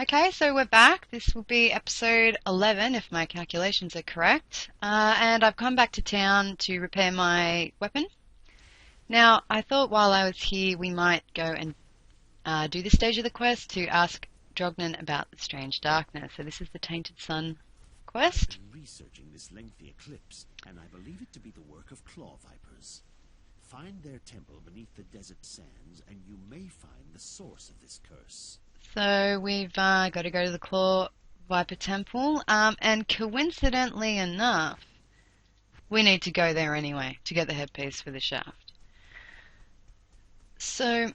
Okay, so we're back. This will be episode 11 if my calculations are correct. And I've come back to town to repair my weapon. Now, I thought while I was here we might go and do this stage of the quest to ask Drognan about the strange darkness. So this is the Tainted Sun quest. I've been researching this lengthy eclipse, and I believe it to be the work of claw vipers. Find their temple beneath the desert sands, and you may find the source of this curse. So we've got to go to the Clawback Temple, and coincidentally enough, we need to go there anyway to get the headpiece for the shaft. So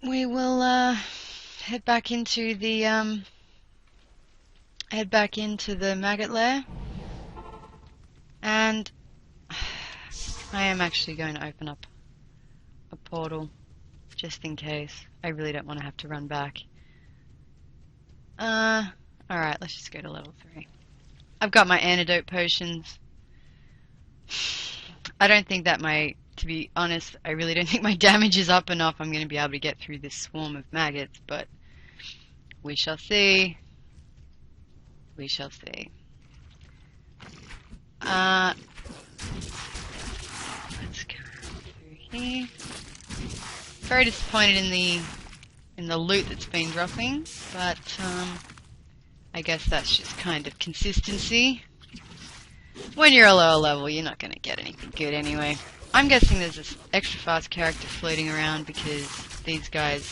we will head back into the maggot lair, and I am actually going to open up a portal just in case. I really don't want to have to run back. Alright, let's just go to level 3. I've got my antidote potions. I don't think that to be honest, I really don't think my damage is up enough. I'm going to be able to get through this swarm of maggots, but we shall see. We shall see. Let's go through here. Very disappointed in the loot that's been dropping, but I guess that's just kind of consistency. When you're a lower level, you're not going to get anything good anyway. I'm guessing there's this extra fast character floating around because these guys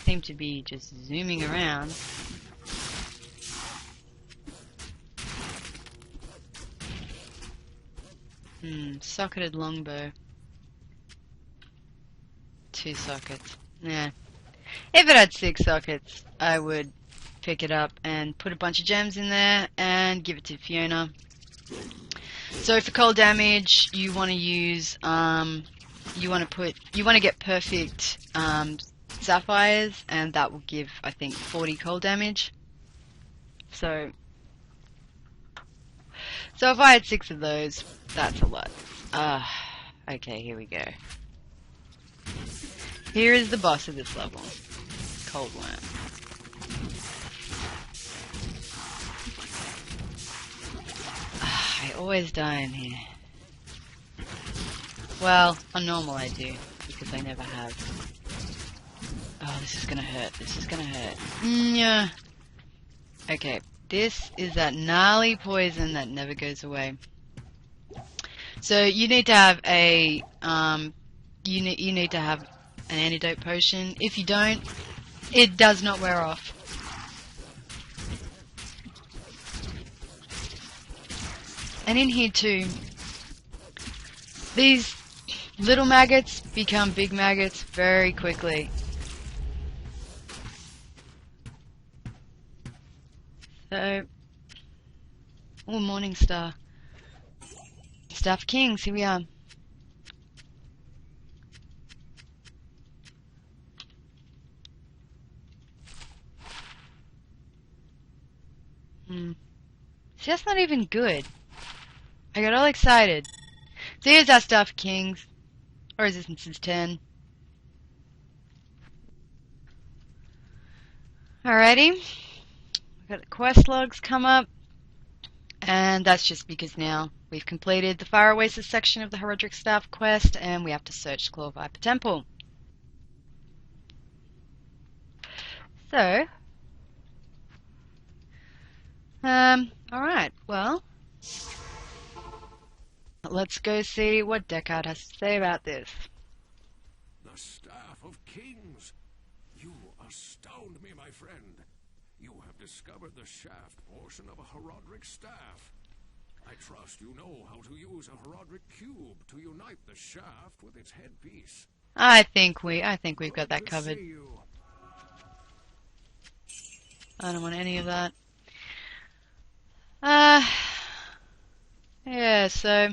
seem to be just zooming around. Socketed longbow. 2 sockets. Yeah. If it had 6 sockets, I would pick it up and put a bunch of gems in there and give it to Fiona. So for cold damage, you want to use, you want to get perfect sapphires, and that will give, I think, 40 cold damage. So if I had 6 of those, that's a lot. Okay, here we go. Here is the boss of this level. Cold Worm. I always die in here. Well, on normal I do, because I never have. Oh, this is gonna hurt. This is gonna hurt. Yeah. Okay, this is that gnarly poison that never goes away. So you need to have a you need to have an antidote potion. If you don't, it does not wear off. And in here too, these little maggots become big maggots very quickly. So, oh, Morning Star. Staff Kings, here we are. See, that's not even good. I got all excited. So here's our Staff Kings. Our resistance is 10. Alrighty. We've got the quest logs come up. And that's just because now we've completed the Fire Oasis section of the Herodic Staff quest, and we have to search Clawback Temple. So, alright, well, let's go see what Deckard has to say about this. The Staff of Kings! You astound me, my friend. You have discovered the shaft portion of a Herodic staff. I trust you know how to use a Herodic cube to unite the shaft with its headpiece. I think we've got that covered. I don't want any of that. Yeah, so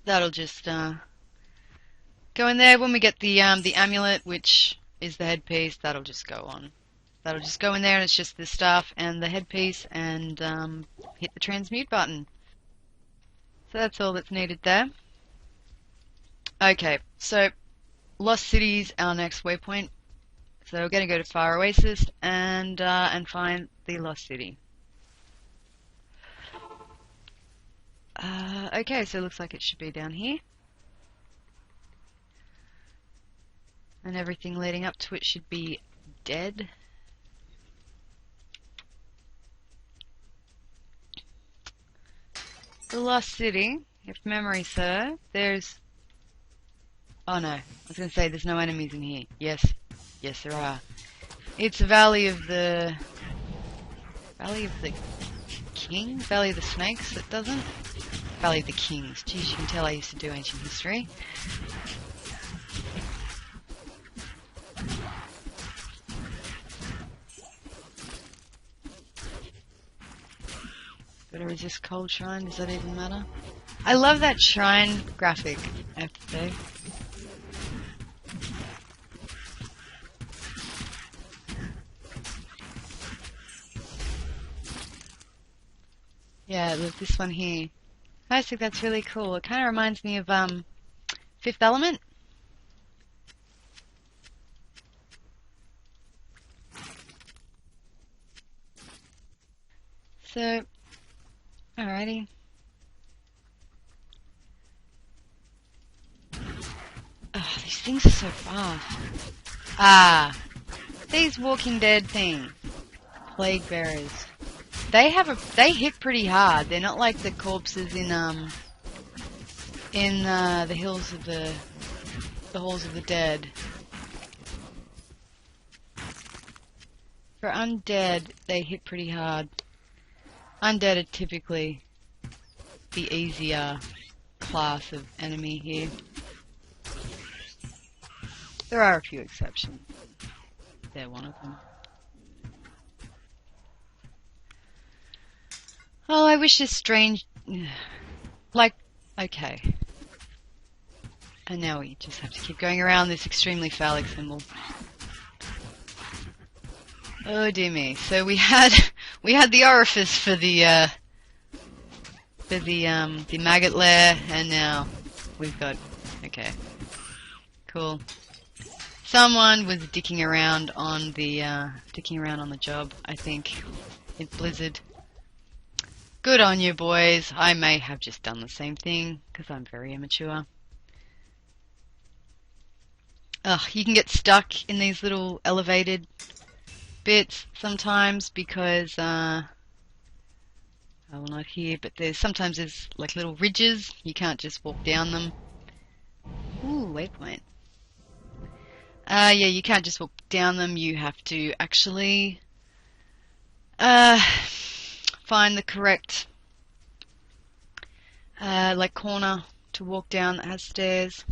that'll just go in there. When we get the amulet, which is the headpiece, that'll just go on. That'll just go in there, and it's just the staff and the headpiece, and hit the transmute button. So that's all that's needed there. Okay, so Lost City's our next waypoint. So we're going to go to Far Oasis and find the Lost City. Okay, so it looks like it should be down here. And everything leading up to it should be dead. The Lost City, if memory serves, there's... Oh no, I was going to say there's no enemies in here. Yes, yes there are. It's Valley of the King? Valley of the Snakes, it doesn't? Valley of the Kings. Geez, you can tell I used to do ancient history. Better resist cold shrine, does that even matter? I love that shrine graphic, I have to say. Yeah, look, this one here. I just think that's really cool. It kind of reminds me of Fifth Element. So, alrighty. Oh, these things are so fast. Ah, these Walking Dead things. Plague Bearers. They hit pretty hard. They're not like the corpses in the Halls of the Dead. For undead, they hit pretty hard. Undead are typically the easier class of enemy here. There are a few exceptions. They're one of them. Oh, I wish this strange... Like, okay. And now we just have to keep going around this extremely phallic symbol. Oh dear me. So we had the orifice for the maggot lair, and now we've got... Okay. Cool. Someone was dicking around on the job, I think, in Blizzard. Good on you, boys. I may have just done the same thing, because I'm very immature. Ugh, you can get stuck in these little elevated bits sometimes because, well, not here, but sometimes there's like little ridges. You can't just walk down them. Ooh, waypoint. Yeah, you can't just walk down them. You have to actually, find the correct like corner to walk down that has stairs.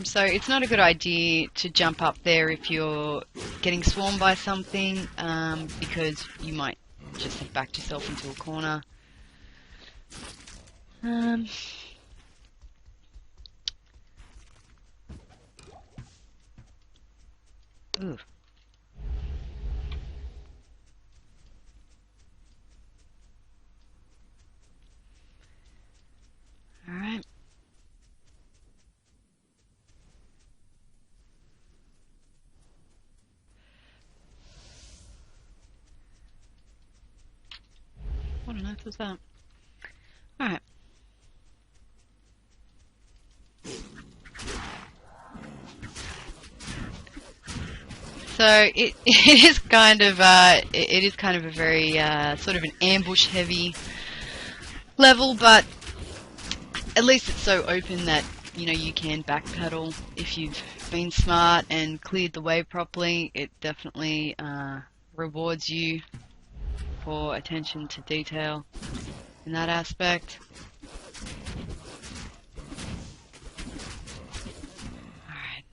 So it's not a good idea to jump up there if you're getting swarmed by something, because you might just have backed yourself into a corner. Ooh. Alright. What on earth was that? Alright. So it is kind of a very sort of an ambush heavy level, but at least it's so open that you can backpedal if you've been smart and cleared the way properly. It definitely rewards you for attention to detail in that aspect. Alright.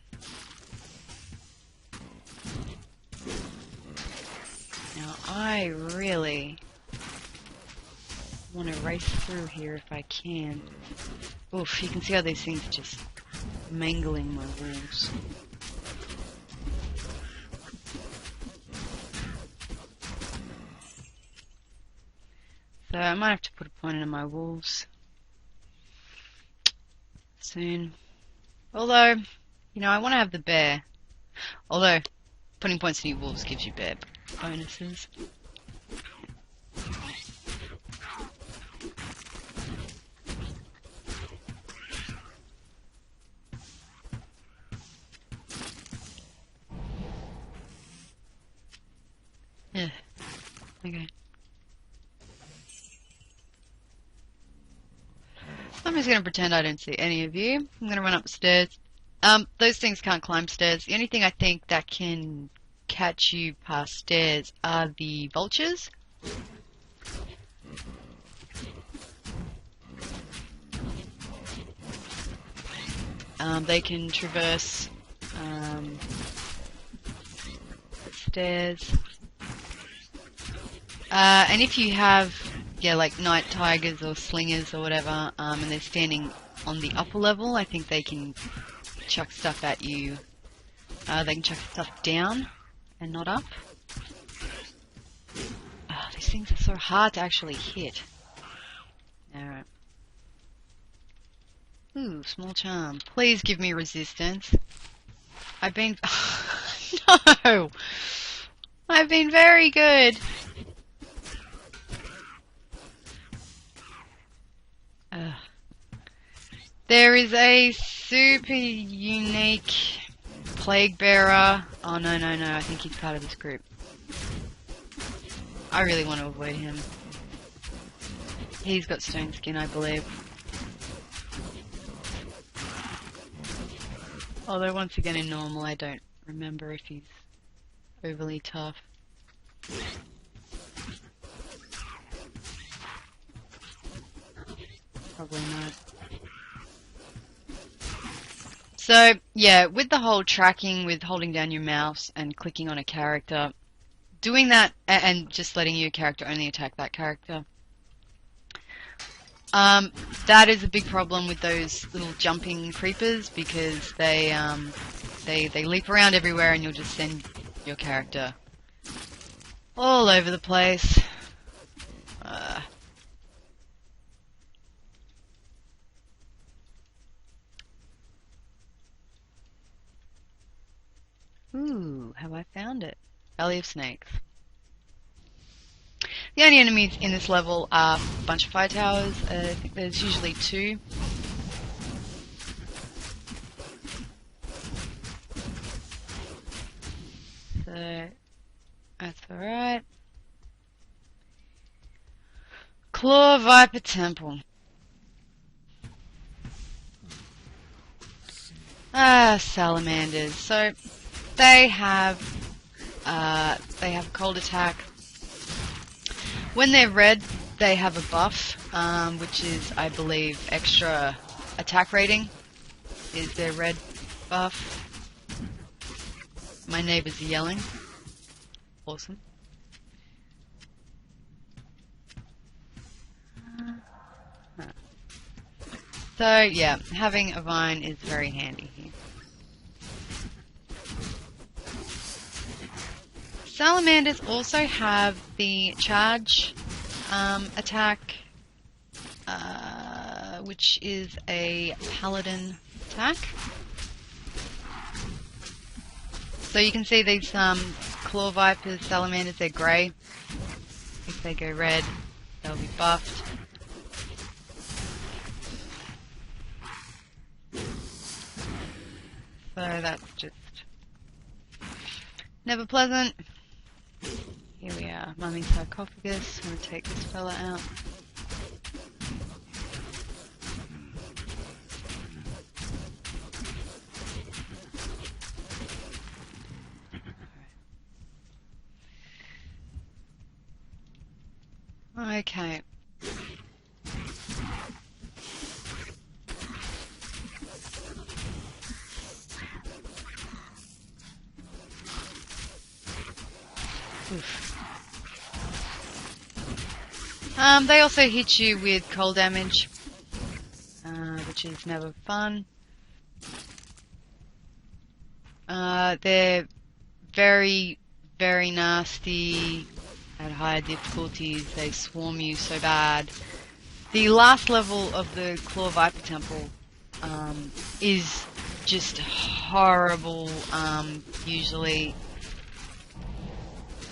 Now I really want to race through here if I can. Oof, you can see how these things are just mangling my walls. So I might have to put a point into my wolves soon. Although, you know, I want to have the bear. Although, putting points in your wolves gives you bear bonuses. Yeah. Okay. I'm just going to pretend I don't see any of you. I'm going to run upstairs. Those things can't climb stairs. The only thing I think that can catch you past stairs are the vultures. They can traverse stairs. And if you have, yeah, like night tigers or slingers or whatever, and they're standing on the upper level, I think they can chuck stuff at you. They can chuck stuff down and not up. These things are so hard to actually hit. Alright. Ooh, small charm. Please give me resistance. I've been... No! I've been very good! There is a super unique plague bearer. Oh no, I think he's part of this group. I really want to avoid him. He's got stone skin, I believe. Although once again in normal I don't remember if he's overly tough. Probably not. So, yeah, with the whole tracking, with holding down your mouse and clicking on a character, doing that and just letting your character only attack that character, that is a big problem with those little jumping creepers, because they leap around everywhere and you'll just send your character all over the place. Ooh, have I found it? Valley of Snakes. The only enemies in this level are a bunch of fire towers. I think there's usually 2. So, that's alright. Clawback Temple. Salamanders. So, they have cold attack. When they're red, they have a buff, which is, I believe, extra attack rating is their red buff. My neighbors are yelling. Awesome. So, yeah, having a vine is very handy here. Salamanders also have the charge attack, which is a paladin attack. So you can see these claw vipers, salamanders, they're grey. If they go red, they'll be buffed. So that's just never pleasant. Here we are, Mummy's sarcophagus. I'm going to take this fella out. Okay. They also hit you with cold damage, which is never fun. They're very, very nasty at higher difficulties, they swarm you so bad. The last level of the Claw Viper Temple is just horrible, usually.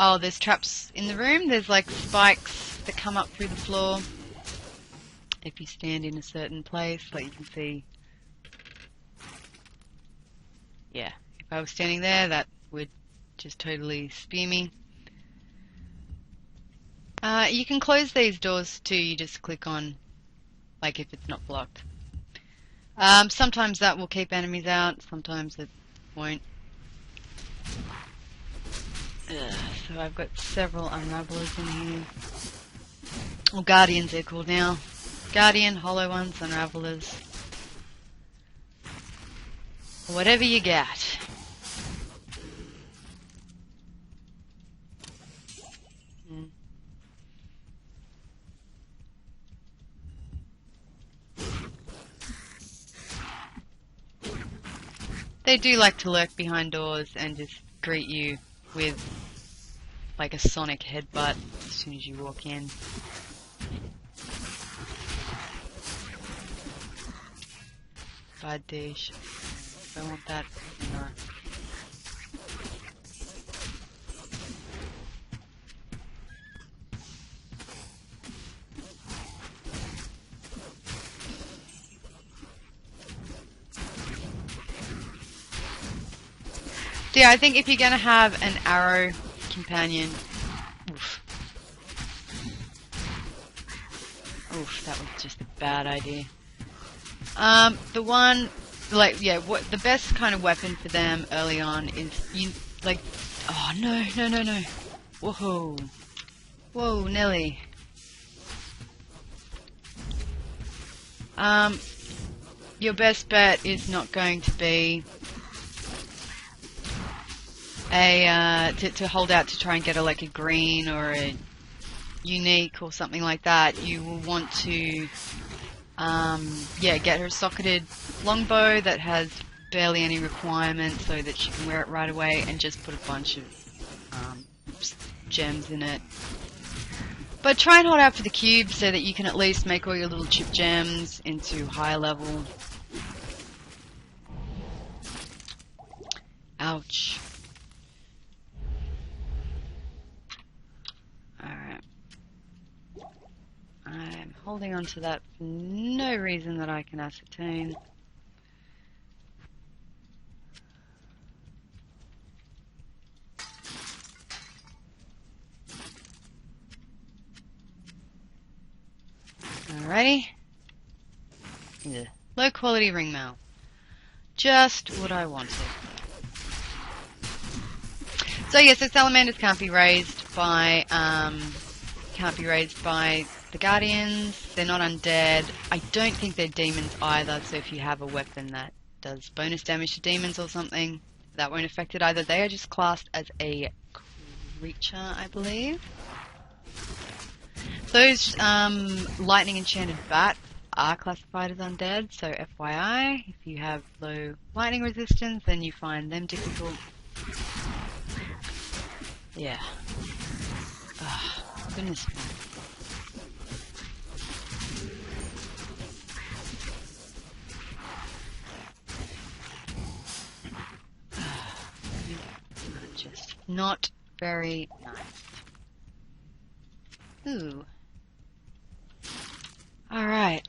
Oh, there's traps in the room. There's like spikes that come up through the floor if you stand in a certain place, like you can see. Yeah, if I was standing there, that would just totally spear me. You can close these doors too, you just click on, like if it's not blocked. Sometimes that will keep enemies out, sometimes it won't. So I've got several Unravelers in here. Or Guardians they're called now. Guardian, Hollow Ones, Unravelers. Whatever you get. They do like to lurk behind doors and just greet you with like a sonic headbutt as soon as you walk in. Bad dish. Don't want that. No. Yeah, I think if you're gonna have an arrow companion, oof, that was just a bad idea. The one, like, yeah, what the best kind of weapon for them early on is oh no, no, no, no, whoa, whoa, Nelly. Your best bet is not going to be to hold out to try and get like a green or a unique or something like that. You will want to get her socketed longbow that has barely any requirements so that she can wear it right away, and just put a bunch of gems in it. But try and hold out for the cube so that you can at least make all your little chip gems into higher level. Ouch. Alright. I'm holding on to that for no reason that I can ascertain. Alrighty. Yeah. Low quality ring mail. Just what I wanted. So yeah, so Salamanders can't be raised by the Guardians. They're not undead. I don't think they're demons either, so if you have a weapon that does bonus damage to demons or something, that won't affect it either. They are just classed as a creature, I believe. Those lightning enchanted bats are classified as undead, so FYI, if you have low lightning resistance, then you find them difficult. Yeah. Oh, goodness me. Just not very nice. Ooh. Alright.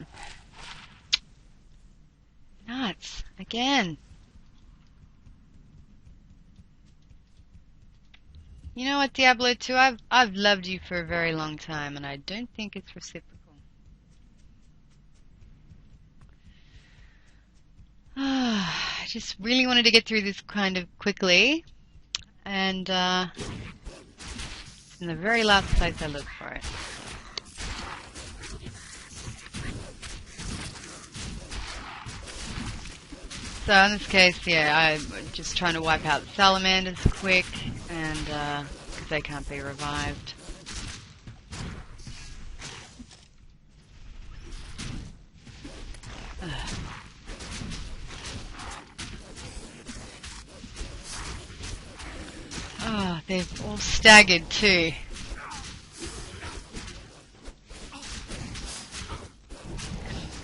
Nuts. Again. You know what, Diablo 2? I've loved you for a very long time, and I don't think it's reciprocal. I just really wanted to get through this kind of quickly, and in the very last place I looked for it. So in this case, yeah, I'm just trying to wipe out the Salamanders quick, and because they can't be revived. Oh, they've all staggered too.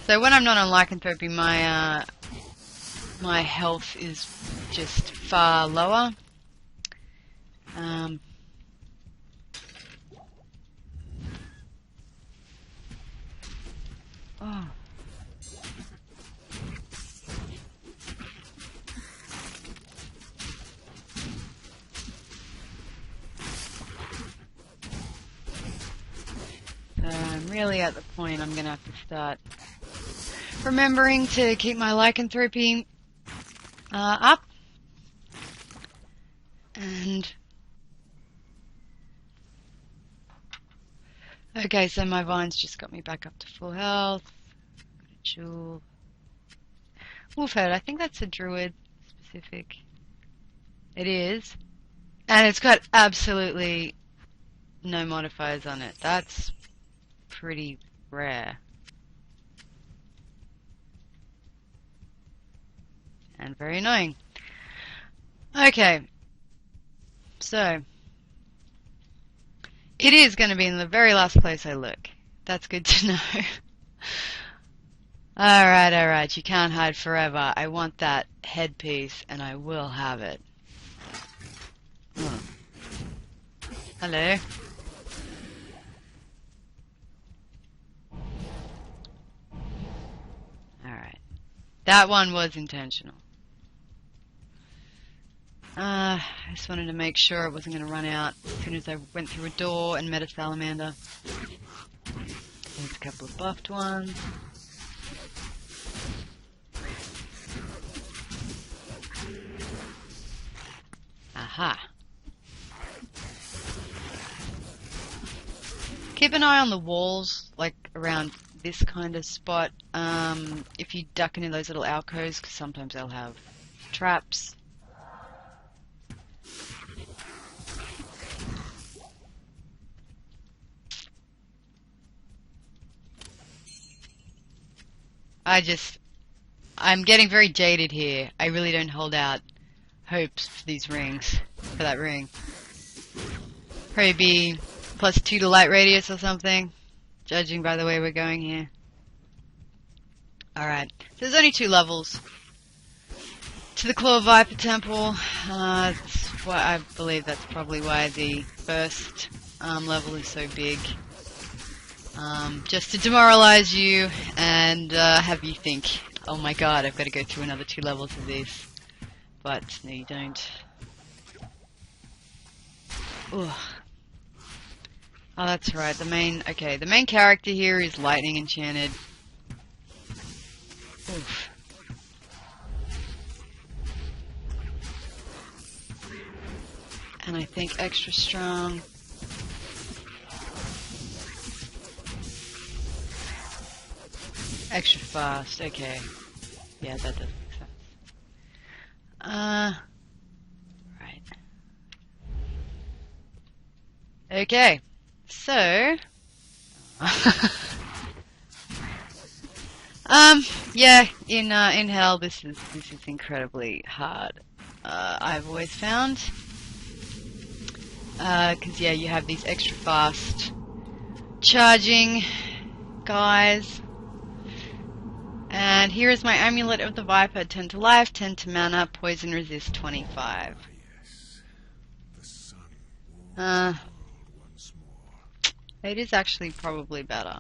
So when I'm not on lycanthropy, my my health is just far lower. Oh. So I'm really at the point I'm going to have to start remembering to keep my lycanthropy up. And okay, so my vines just got me back up to full health. Got a jewel. Wolfhead, I think that's a druid specific. It is. And it's got absolutely no modifiers on it. That's pretty rare. And very annoying. Okay. So, it is going to be in the very last place I look. That's good to know. Alright, you can't hide forever. I want that headpiece, and I will have it. Oh. Hello. Alright. That one was intentional. I just wanted to make sure it wasn't going to run out as soon as I went through a door and met a salamander. There's a couple of buffed ones. Aha. Keep an eye on the walls, like around this kind of spot, if you duck into those little alcoves, because sometimes they'll have traps. I'm getting very jaded here. I really don't hold out hopes for these rings, for that ring. Probably be +2 to light radius or something, judging by the way we're going here. Alright, so there's only 2 levels to the Clawback Temple. I believe that's probably why the first level is so big. Just to demoralize you and have you think, oh my god, I've got to go through another 2 levels of this. But no, you don't. Ugh. Oh, that's right. The main character here is lightning enchanted. Oof. And I think extra strong. Extra fast. Okay. Yeah, that does make sense. Right. Okay. So, yeah, in hell, this is incredibly hard. I've always found, because yeah, you have these extra fast charging guys, and here is my amulet of the Viper: 10 to life, 10 to mana, poison resist 25. Yes, the sun warms the world once more. It is actually probably better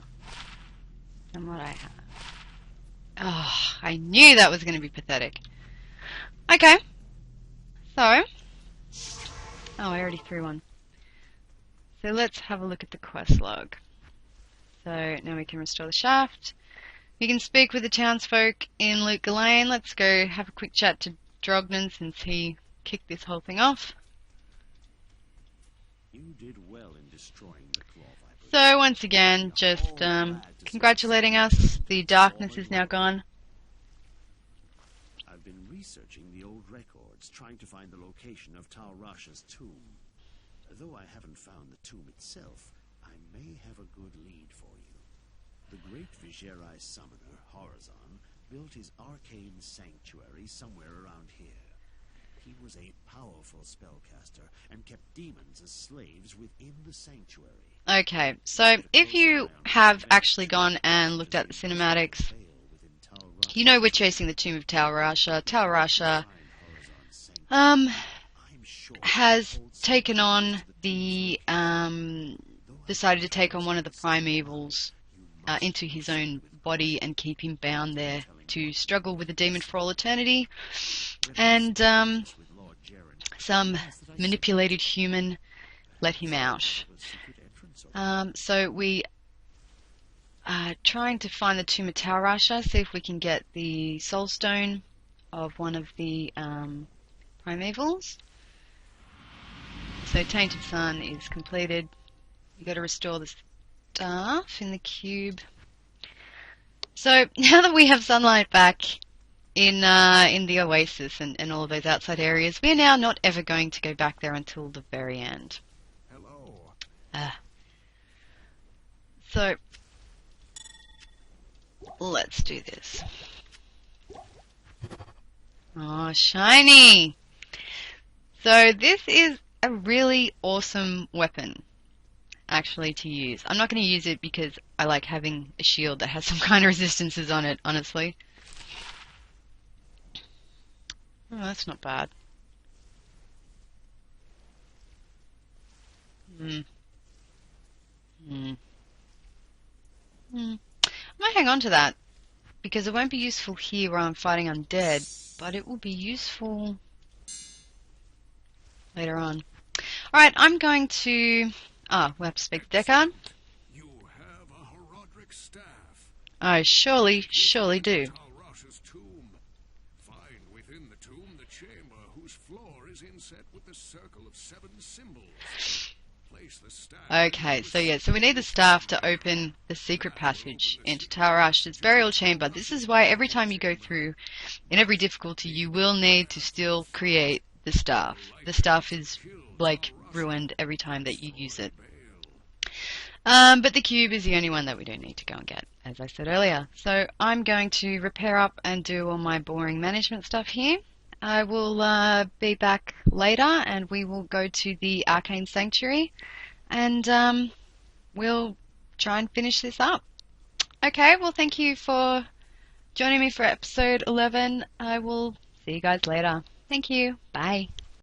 than what I have. Oh, I knew that was going to be pathetic. Okay. So. Oh, I already threw one. So let's have a look at the quest log. So now we can restore the shaft. We can speak with the townsfolk in Luke Lane. Let's go have a quick chat to Drognan since he kicked this whole thing off. You did well in destroying the claw vipers. So once again, just congratulating us. The darkness is now gone. I've been researching the old records, trying to find the location of Tal Rasha's tomb. Though I haven't found the tomb itself, I may have a good lead for you. The great Vigerai summoner, Horizon, built his arcane sanctuary somewhere around here. He was a powerful spellcaster and kept demons as slaves within the sanctuary. Okay, so if you have actually gone and looked at the cinematics, You know we're chasing the tomb of Tal Rasha. Tal Rasha has taken on the decided to take on one of the primevals into his own body and keep him bound there to struggle with the demon for all eternity. And some manipulated human let him out. So we are trying to find the tomb of Tal Rasha, see if we can get the soul stone of one of the primevals. So Tainted Sun is completed. You got to restore the stuff in the cube. So now that we have sunlight back in the oasis and all of those outside areas, we are now not ever going to go back there until the very end. Hello. So let's do this. Oh, shiny! So this is a really awesome weapon, actually, to use. I'm not going to use it because I like having a shield that has some kind of resistances on it, honestly. Oh, that's not bad. I might hang on to that, because it won't be useful here where I'm fighting undead, but it will be useful later on. Alright, I'm going to... we'll have to speak to Deckard. You have a Horodric staff. I surely do. Tal Rasha's tomb. Find within the tomb the chamber whose floor is inset with the circle of 7 symbols. Place the staff. Okay, so we need the staff to open the secret passage into Tal Rasha's burial chamber. This is why every time you go through, in every difficulty, you will need to still create the staff. The staff is, like, ruined every time that you use it. But the cube is the only one that we don't need to go and get, as I said earlier. So I'm going to repair up and do all my boring management stuff here. I will be back later and we will go to the Arcane Sanctuary and we'll try and finish this up. Okay, well thank you for joining me for episode 11. I will see you guys later. Thank you. Bye.